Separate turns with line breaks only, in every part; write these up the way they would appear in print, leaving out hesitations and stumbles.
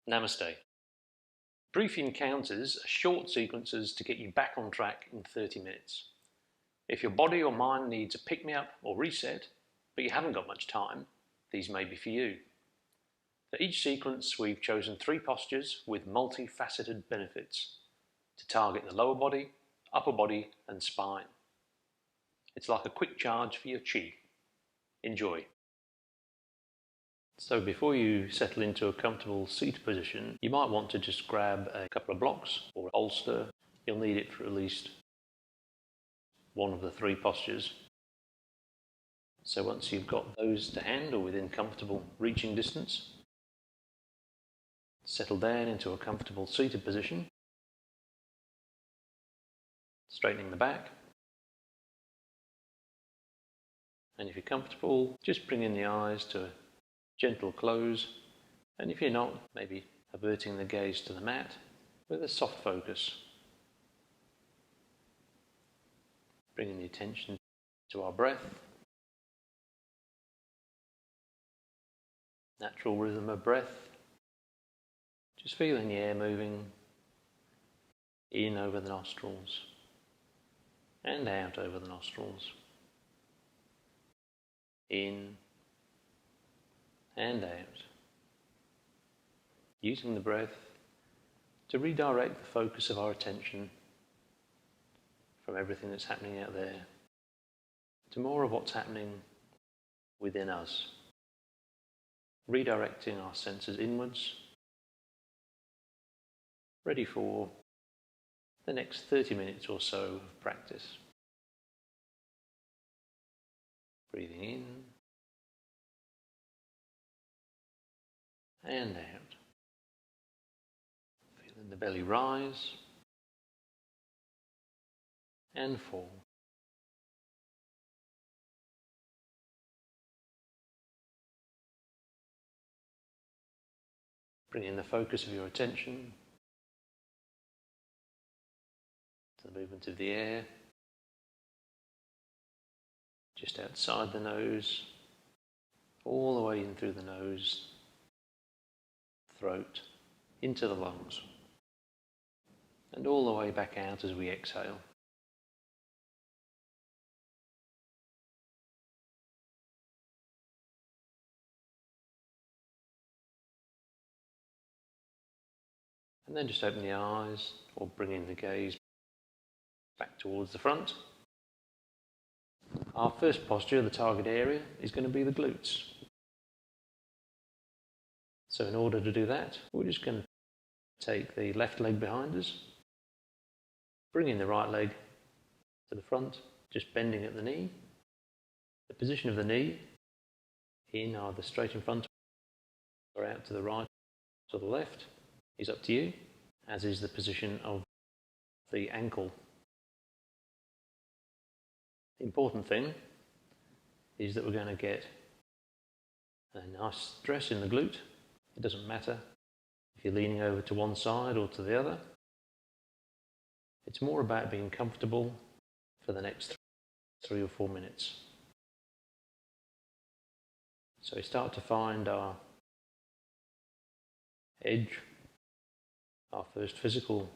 Namaste. Brief Yincounters are short sequences to get you back on track in 30 minutes. If your body or mind needs a pick-me-up or reset, but you haven't got much time, these may be for you. For each sequence, we've chosen 3 postures with multifaceted benefits to target the lower body, upper body, and spine. It's like a quick charge for your chi. Enjoy. So before you settle into a comfortable seated position, you might want to just grab a couple of blocks or a holster. You'll need it for at least one of the 3 postures. So once you've got those to hand or within comfortable reaching distance, settle down into a comfortable seated position, straightening the back. And if you're comfortable, just bring in the eyes to a gentle close, and if you're not, maybe averting the gaze to the mat with a soft focus. Bringing the attention to our breath, natural rhythm of breath, just feeling the air moving in over the nostrils and out over the nostrils, in and out, using the breath to redirect the focus of our attention from everything that's happening out there to more of what's happening within us, redirecting our senses inwards, ready for the next 30 minutes or so of practice. Breathing in and out. Feeling the belly rise and fall. Bringing the focus of your attention to the movement of the air just outside the nose, all the way in through the nose, throat, into the lungs, and all the way back out as we exhale. And then just open the eyes or bringing the gaze back towards the front. Our first posture, the target area, is going to be the glutes. So in order to do that, we're just going to take the left leg behind us, bring in the right leg to the front, just bending at the knee. The position of the knee in either straight in front or out to the right or the left is up to you, as is the position of the ankle. The important thing is that we're going to get a nice stress in the glute. It doesn't matter if you're leaning over to one side or to the other. It's more about being comfortable for the next 3 or 4 minutes. So we start to find our edge, our first physical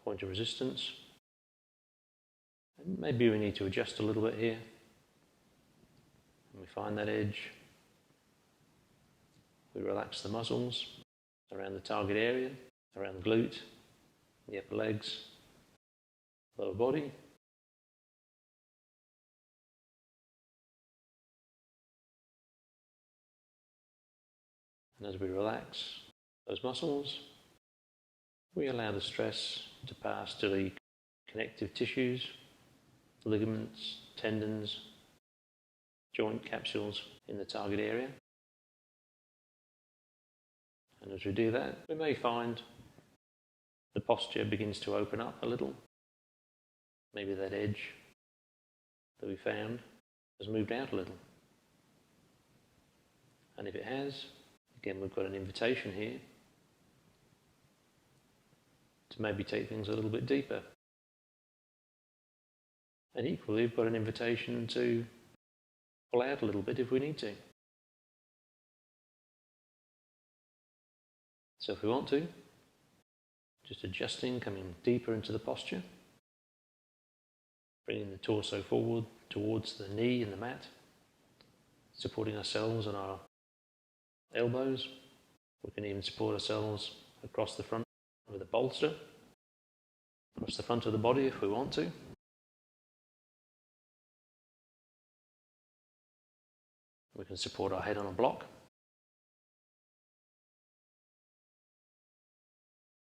point of resistance. And maybe we need to adjust a little bit here. And we find that edge. We relax the muscles around the target area, around the glute, the upper legs, lower body. And as we relax those muscles, we allow the stress to pass to the connective tissues, ligaments, tendons, joint capsules in the target area. And as we do that, we may find the posture begins to open up a little. Maybe that edge that we found has moved out a little. And if it has, again, we've got an invitation here to maybe take things a little bit deeper. And equally, we've got an invitation to pull out a little bit if we need to. So if we want to, just adjusting, coming deeper into the posture, bringing the torso forward towards the knee and the mat, supporting ourselves on our elbows. We can even support ourselves across the front with a bolster, across the front of the body if we want to. We can support our head on a block.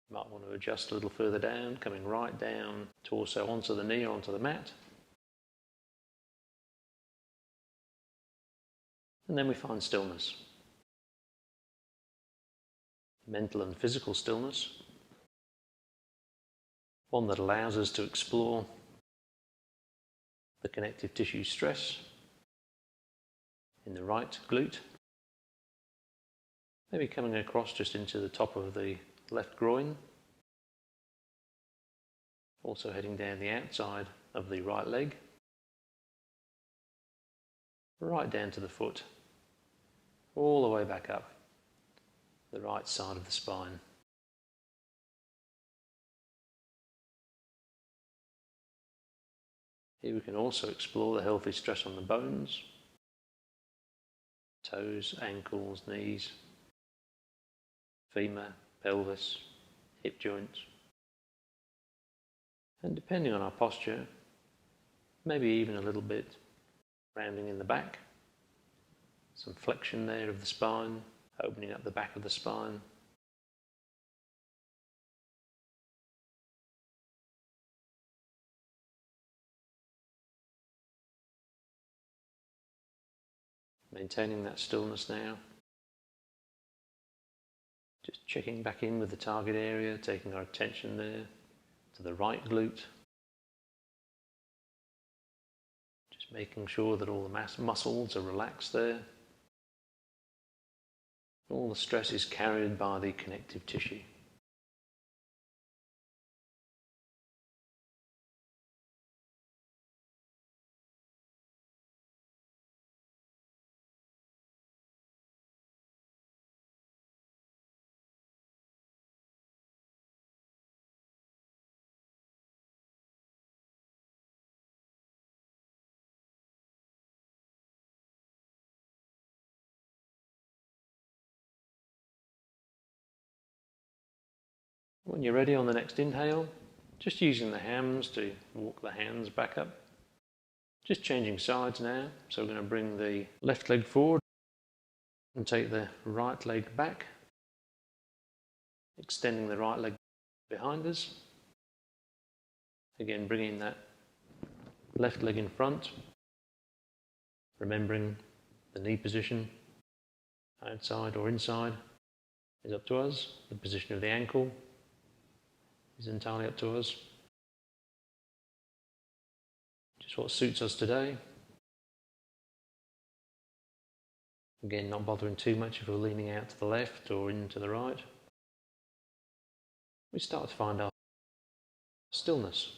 Might want to adjust a little further down, coming right down, torso onto the knee or onto the mat. And then we find stillness. Mental and physical stillness. One that allows us to explore the connective tissue stress in the right glute. Maybe coming across just into the top of the left groin. Also heading down the outside of the right leg. Right down to the foot. All the way back up the right side of the spine. Here we can also explore the healthy stress on the bones, toes, ankles, knees, femur, pelvis, hip joints. And depending on our posture, maybe even a little bit rounding in the back, some flexion there of the spine, opening up the back of the spine. Maintaining that stillness now. Just checking back in with the target area, taking our attention there to the right glute. Just making sure that all the muscles are relaxed there. All the stress is carried by the connective tissue. When you're ready on the next inhale, just using the hams to walk the hands back up. Just changing sides now, so we're going to bring the left leg forward and take the right leg back, extending the right leg behind us. Again, bringing that left leg in front, remembering the knee position, outside or inside, is up to us. The position of the ankle is entirely up to us. Just what suits us today. Again, not bothering too much if we're leaning out to the left or in to the right. We start to find our stillness.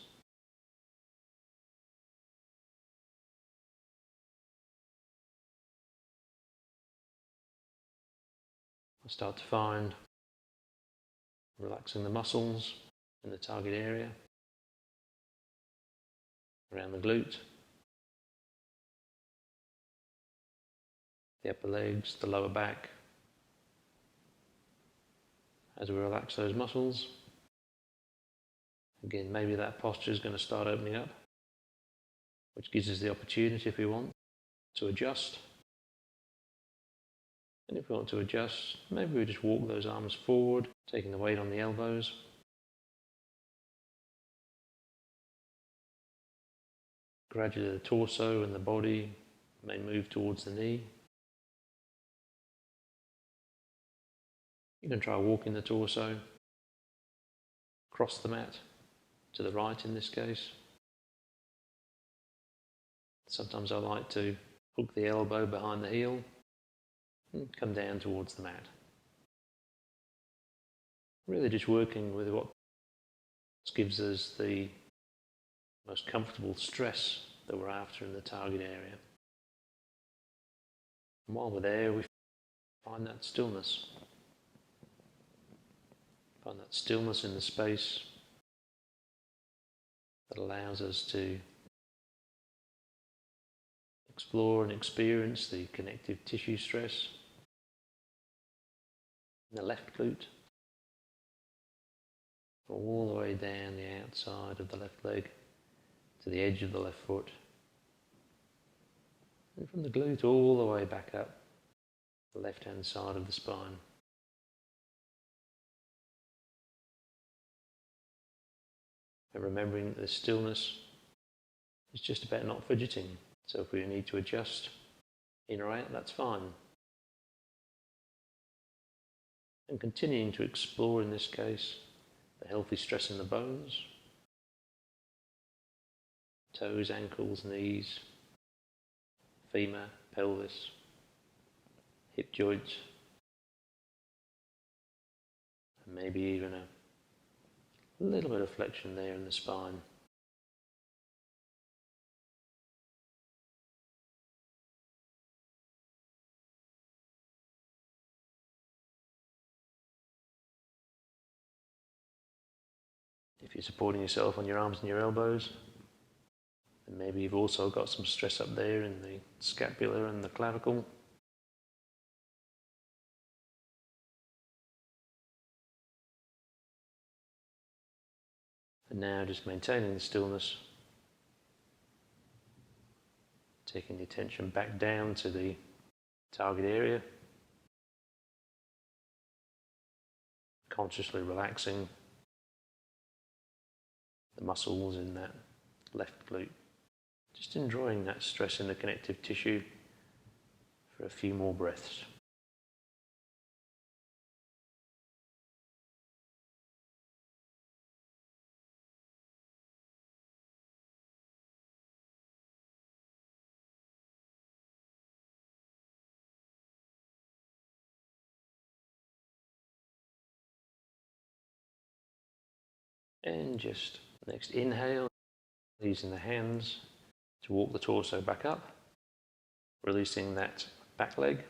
I start to find relaxing the muscles in the target area, around the glute, the upper legs, the lower back. As we relax those muscles, again, maybe that posture is going to start opening up, which gives us the opportunity, if we want, to adjust. And if we want to adjust, maybe we just walk those arms forward, taking the weight on the elbows. Gradually the torso and the body may move towards the knee. You can try walking the torso across the mat, to the right in this case. Sometimes I like to hook the elbow behind the heel and come down towards the mat. Really just working with what gives us the most comfortable stress that we're after in the target area. And while we're there, we find that stillness. Find that stillness in the space that allows us to explore and experience the connective tissue stress in the left glute, all the way down the outside of the left leg to the edge of the left foot, and from the glute all the way back up the left hand side of the spine. And remembering that the stillness is just about not fidgeting, so if we need to adjust in or out, that's fine. And continuing to explore, in this case, the healthy stress in the bones, toes, ankles, knees, femur, pelvis, hip joints, and maybe even a little bit of flexion there in the spine. If you're supporting yourself on your arms and your elbows, then maybe you've also got some stress up there in the scapula and the clavicle. And now just maintaining the stillness, taking the attention back down to the target area, consciously relaxing the muscles in that left glute. Just enjoying that stress in the connective tissue for a few more breaths. And just next inhale, using the hands to walk the torso back up, releasing that back leg.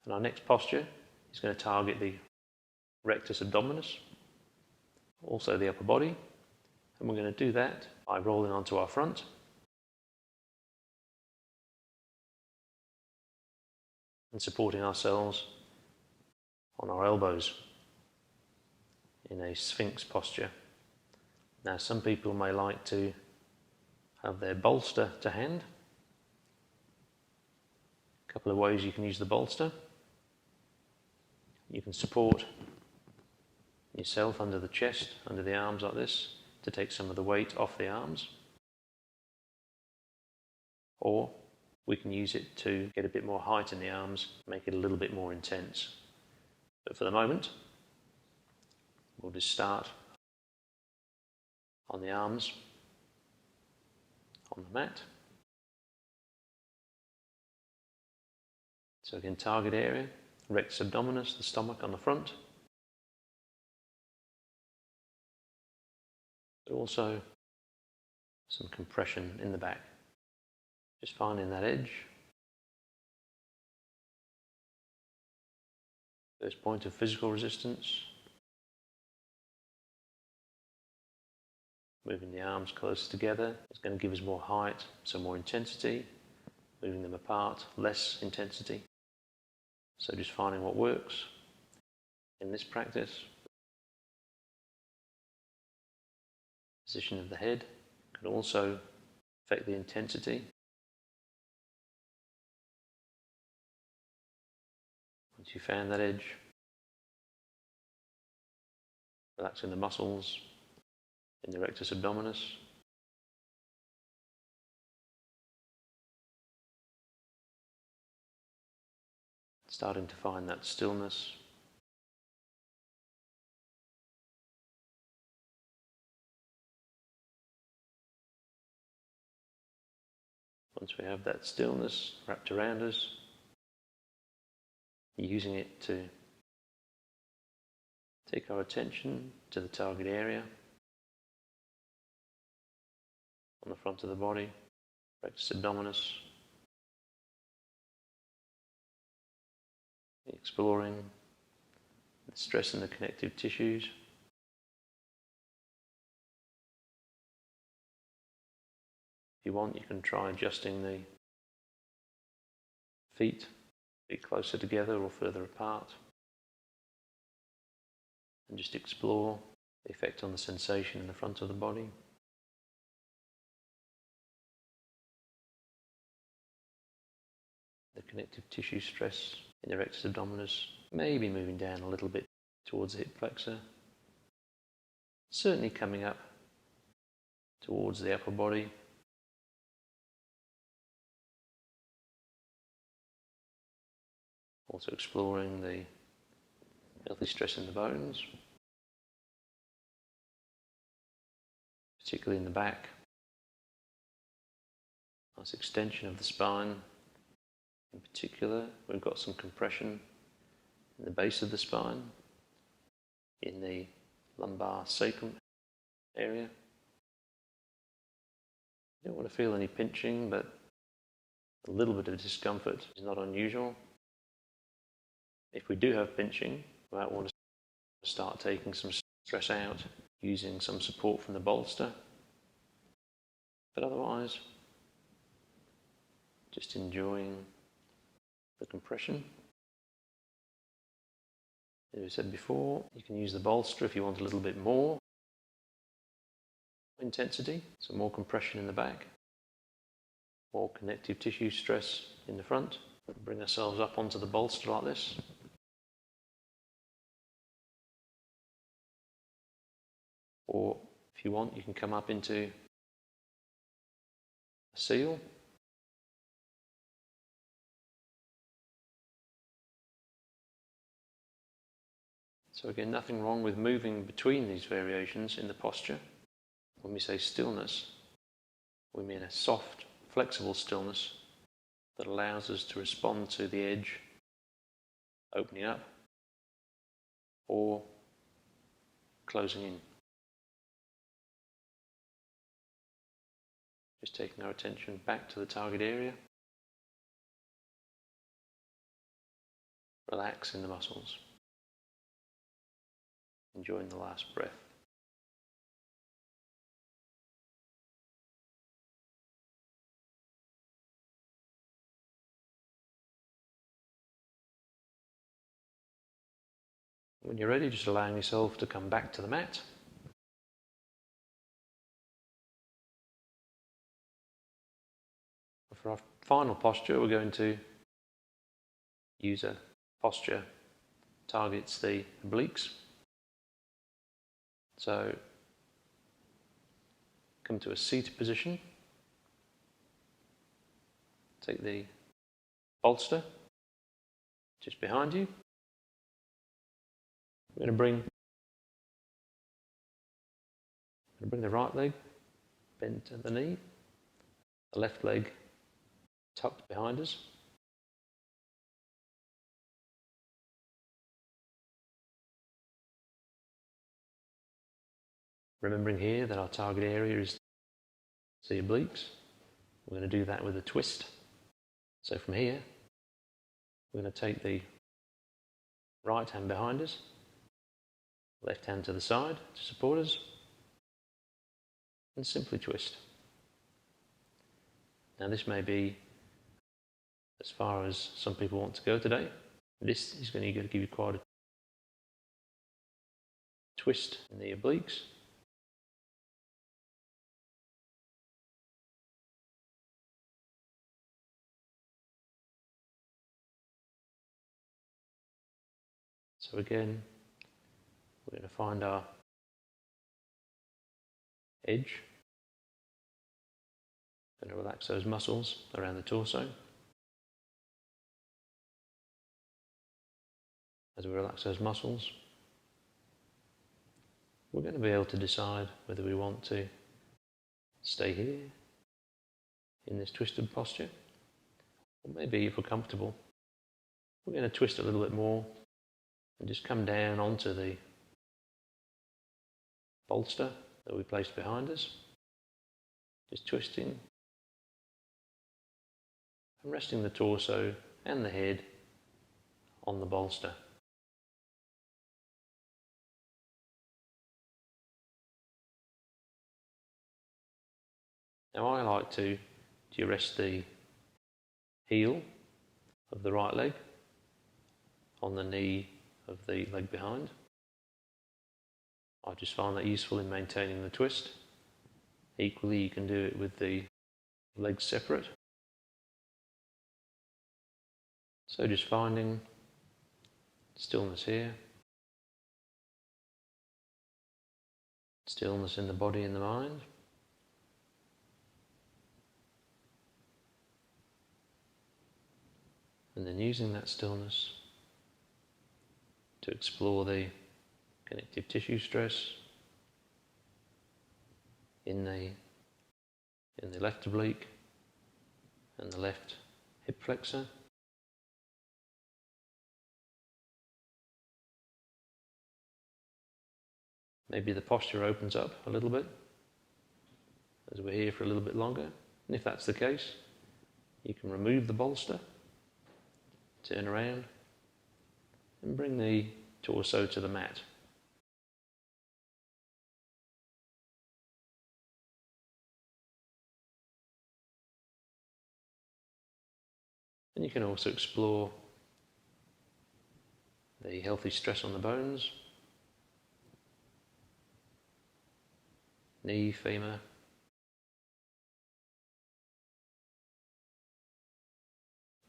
And our next posture is going to target the rectus abdominis, also the upper body. And we're going to do that by rolling onto our front. And supporting ourselves on our elbows in a sphinx posture. Now, some people may like to have their bolster to hand. A couple of ways you can use the bolster. You can support yourself under the chest, under the arms like this, to take some of the weight off the arms. Or we can use it to get a bit more height in the arms, make it a little bit more intense. But for the moment, we'll just start on the arms, on the mat. So again, target area, rectus abdominis, the stomach on the front. But also some compression in the back. Just finding that edge. First point of physical resistance. Moving the arms closer together is going to give us more height, so more intensity. Moving them apart, less intensity. So just finding what works in this practice. Position of the head can also affect the intensity. Once you found that edge, relaxing the muscles in the rectus abdominis. Starting to find that stillness. Once we have that stillness wrapped around us, using it to take our attention to the target area on the front of the body, rectus abdominis, exploring the stress in the connective tissues. If you want, you can try adjusting the feet a bit closer together or further apart, and just explore the effect on the sensation in the front of the body. The connective tissue stress in the rectus abdominis, maybe moving down a little bit towards the hip flexor, certainly coming up towards the upper body. Also exploring the healthy stress in the bones, particularly in the back. Nice extension of the spine. In particular, we've got some compression in the base of the spine, in the lumbar sacrum area. You don't want to feel any pinching, but a little bit of discomfort is not unusual. If we do have pinching, we might want to start taking some stress out using some support from the bolster. But otherwise, just enjoying the compression. As we said before, you can use the bolster if you want a little bit more intensity, so more compression in the back, more connective tissue stress in the front. Bring ourselves up onto the bolster like this. Or if you want, you can come up into a seal. So again, nothing wrong with moving between these variations in the posture. When we say stillness, we mean a soft, flexible stillness that allows us to respond to the edge opening up or closing in. Just taking our attention back to the target area, relaxing the muscles, enjoying the last breath. When you're ready, just allowing yourself to come back to the mat. For our final posture, we're going to use a posture that targets the obliques. So, come to a seated position. Take the bolster just behind you. We're going to bring the right leg bent at the knee, the left leg tucked behind us. Remembering here that our target area is the obliques. We're going to do that with a twist. So from here, we're going to take the right hand behind us, left hand to the side to support us, and simply twist. Now this may be as far as some people want to go today. This is going to give you quite a twist in the obliques. So again, we're going to find our edge. Going to relax those muscles around the torso. As we relax those muscles, we're going to be able to decide whether we want to stay here in this twisted posture, or maybe if we're comfortable, we're going to twist a little bit more and just come down onto the bolster that we placed behind us, just twisting and resting the torso and the head on the bolster. Now I like to rest the heel of the right leg on the knee of the leg behind. I just find that useful in maintaining the twist. Equally, you can do it with the legs separate. So just finding stillness here, stillness in the body and the mind. And then using that stillness to explore the connective tissue stress in the left oblique and the left hip flexor. Maybe the posture opens up a little bit as we're here for a little bit longer. And if that's the case, you can remove the bolster, turn around, and bring the torso to the mat. And you can also explore the healthy stress on the bones, knee, femur,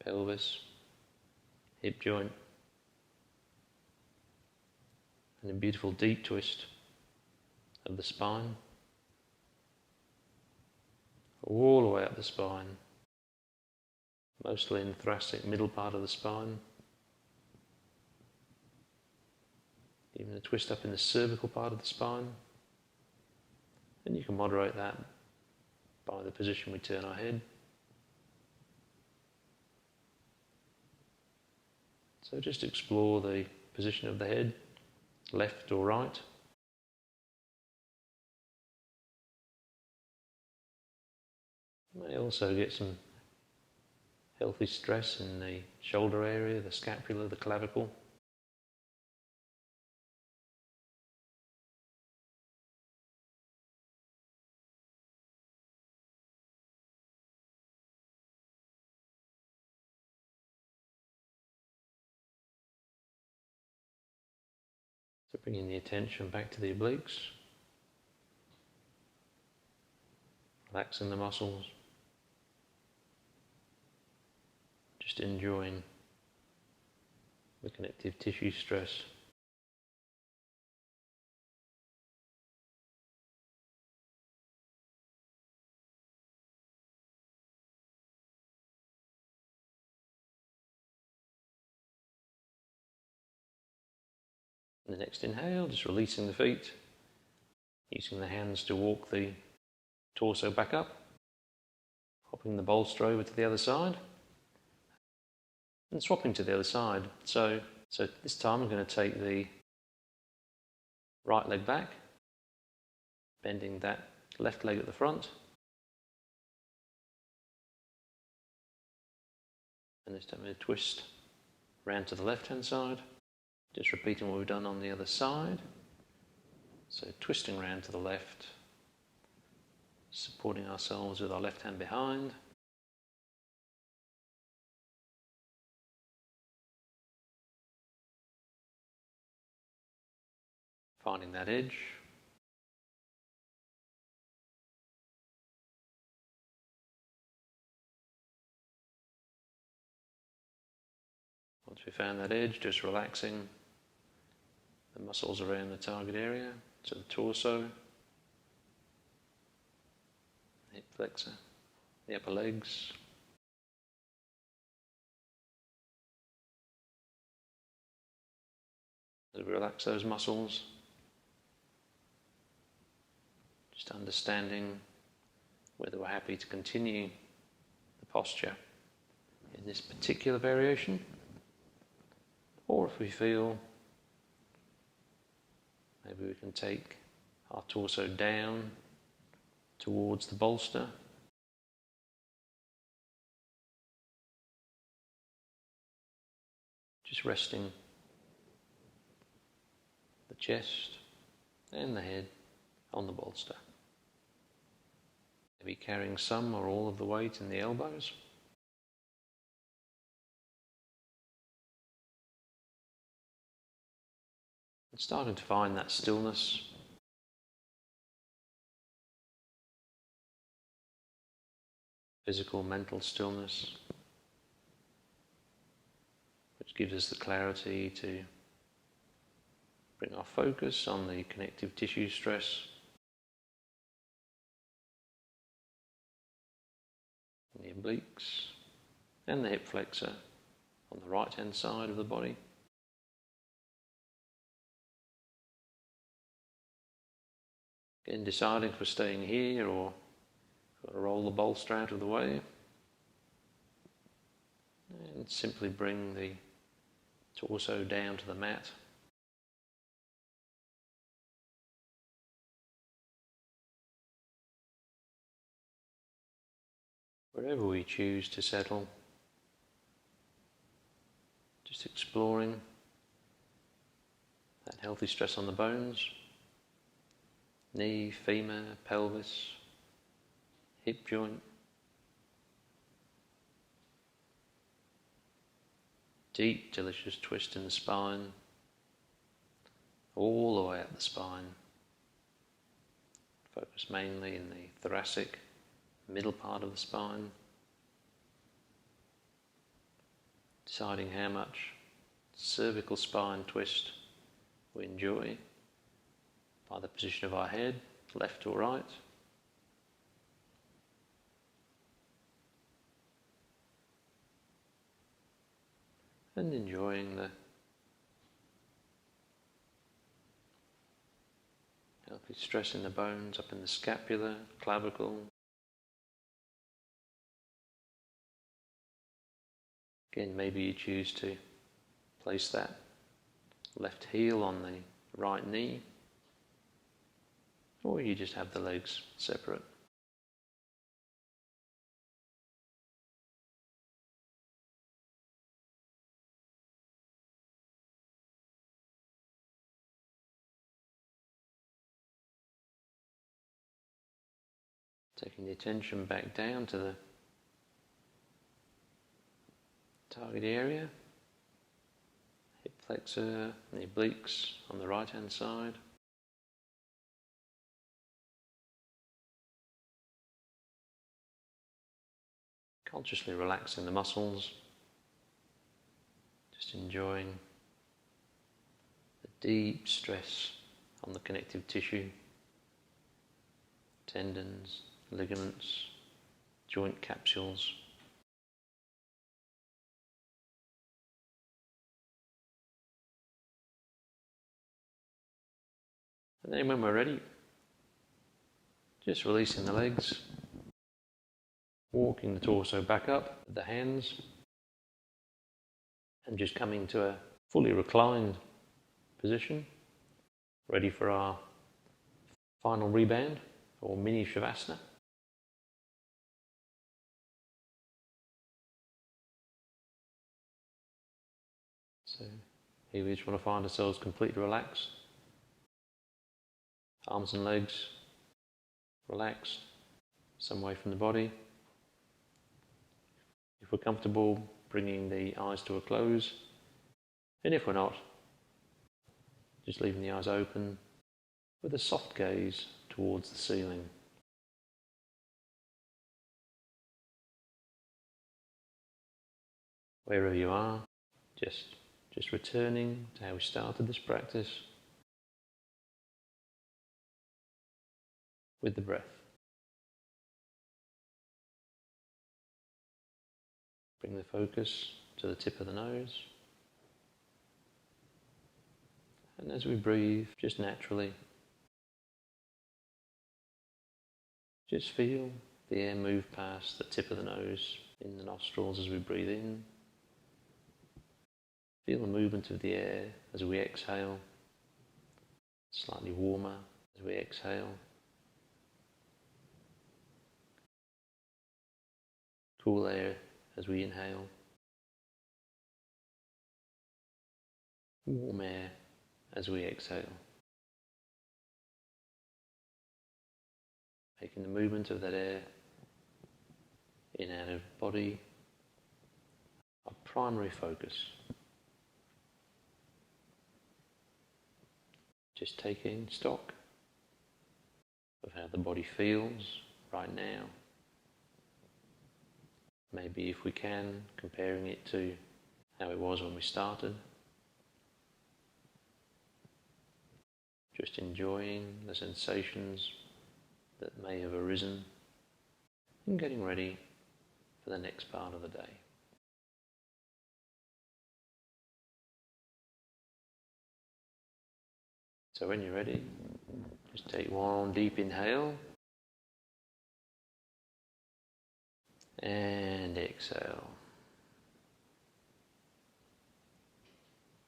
pelvis, hip joint, and a beautiful deep twist of the spine, all the way up the spine, mostly in the thoracic middle part of the spine, even a twist up in the cervical part of the spine. And you can moderate that by the position we turn our head. So just explore the position of the head, left or right. You may also get some healthy stress in the shoulder area, the scapula, the clavicle. So bringing the attention back to the obliques, relaxing the muscles, just enjoying the connective tissue stress. The next inhale, just releasing the feet, using the hands to walk the torso back up, hopping the bolster over to the other side, and swapping to the other side. So this time I'm going to take the right leg back, bending that left leg at the front, and this time I'm going to twist round to the left hand side. Just repeating what we've done on the other side. So twisting round to the left, supporting ourselves with our left hand behind. Finding that edge. Once we found that edge, just relaxing the muscles around the target area, so the torso, hip flexor, the upper legs. As we relax those muscles, just understanding whether we're happy to continue the posture in this particular variation, or if we feel maybe we can take our torso down towards the bolster. Just resting the chest and the head on the bolster. Maybe carrying some or all of the weight in the elbows. And starting to find that stillness. Physical, mental stillness, which gives us the clarity to bring our focus on the connective tissue stress, the obliques and the hip flexor on the right hand side of the body. Again, deciding if we're staying here or roll the bolster out of the way, and simply bring the torso down to the mat. Wherever we choose to settle, just exploring that healthy stress on the bones, knee, femur, pelvis, hip joint, deep delicious twist in the spine, all the way up the spine. Focus mainly in the thoracic, middle part of the spine. Deciding how much cervical spine twist we enjoy by the position of our head, left or right. And enjoying the healthy stress in the bones, up in the scapula, clavicle. Again, maybe you choose to place that left heel on the right knee, or you just have the legs separate. Taking the attention back down to the target area, hip flexor and the obliques on the right hand side. Consciously relaxing the muscles, just enjoying the deep stress on the connective tissue, tendons, ligaments, joint capsules. And then when we're ready, just releasing the legs, walking the torso back up with the hands, and just coming to a fully reclined position, ready for our final rebound or mini shavasana. So here we just want to find ourselves completely relaxed. Arms and legs relaxed, some way from the body. If we're comfortable, bringing the eyes to a close. And if we're not, just leaving the eyes open with a soft gaze towards the ceiling. Wherever you are, just returning to how we started this practice with the breath. Bring the focus to the tip of the nose. And as we breathe, just naturally, just feel the air move past the tip of the nose in the nostrils as we breathe in. Feel the movement of the air as we exhale, slightly warmer as we exhale. Cool air as we inhale. Warm air as we exhale. Making the movement of that air in and out of body, our primary focus. Just taking stock of how the body feels right now. Maybe if we can, comparing it to how it was when we started. Just enjoying the sensations that may have arisen and getting ready for the next part of the day. So when you're ready, just take one deep inhale and exhale.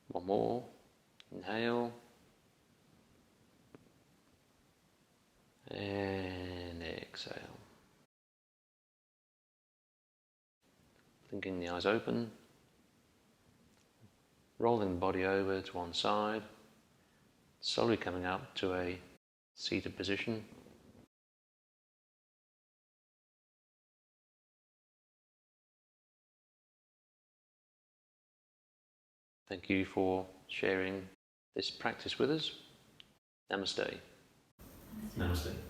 One more. Inhale and exhale. Blinking the eyes open, rolling the body over to one side, slowly coming up to a seated position. Thank you for sharing this practice with us. Namaste.
Namaste.